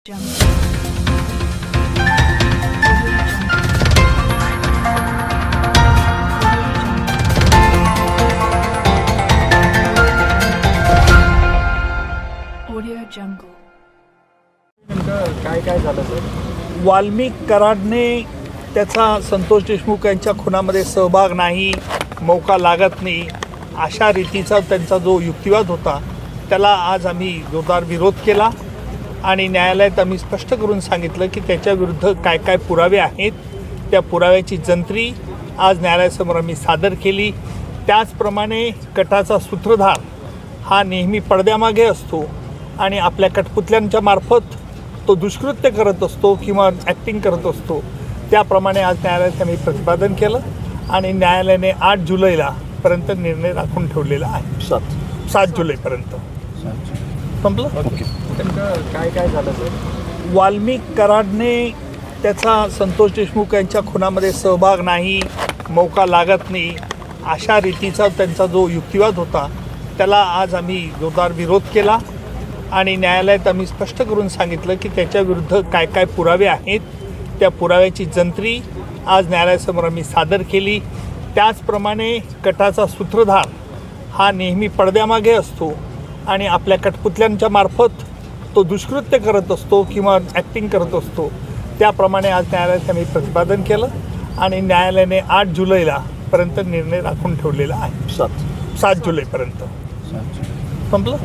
काय झालं सर? वाल्मिक कराडने त्याचा संतोष देशमुख यांच्या खुनामध्ये सहभाग नाही, मौका लागत नाही अशा रीतीचा त्यांचा जो युक्तिवाद होता त्याला आज आम्ही जोरदार विरोध केला आणि न्यायालयात आम्ही स्पष्ट करून सांगितलं की त्याच्याविरुद्ध काय काय पुरावे आहेत, त्या पुराव्याची जंत्री आज न्यायालयासमोर आम्ही सादर केली। त्याचप्रमाणे कटाचा सूत्रधार हा नेहमी पडद्यामागे असतो आणि आपल्या कठपुतल्यांच्या मार्फत तो दुष्कृत्य करत असतो किंवा ॲक्टिंग करत असतो। त्याप्रमाणे आज न्यायालयात आम्ही प्रतिपादन केलं आणि न्यायालयाने 8 जुलैला पर्यंत निर्णय राखून ठेवलेला आहे। 7 जुलैपर्यंत संपलं। काय झालं सर? वाल्मिक कराडने त्याचा संतोष देशमुख यांच्या खुनामध्ये सहभाग नाही, मौका लागत नाही अशा रीतीचा त्यांचा जो युक्तिवाद होता त्याला आज आम्ही जोरदार विरोध केला आणि न्यायालयात आम्ही स्पष्ट करून सांगितलं की त्याच्याविरुद्ध काय काय पुरावे आहेत, त्या पुराव्याची जंत्री आज न्यायालयासमोर आम्ही सादर केली। त्याचप्रमाणे कटाचा सूत्रधार हा नेहमी पडद्यामागे असतो आणि आपल्या कठपुतल्यांच्या मार्फत तो दुष्कृत्य करत असतो किंवा ॲक्टिंग करत असतो। त्याप्रमाणे आज न्यायालयात आम्ही प्रतिपादन केलं आणि न्यायालयाने 8 जुलैला पर्यंत निर्णय राखून ठेवलेला आहे। 7 जुलैपर्यंत संपलं।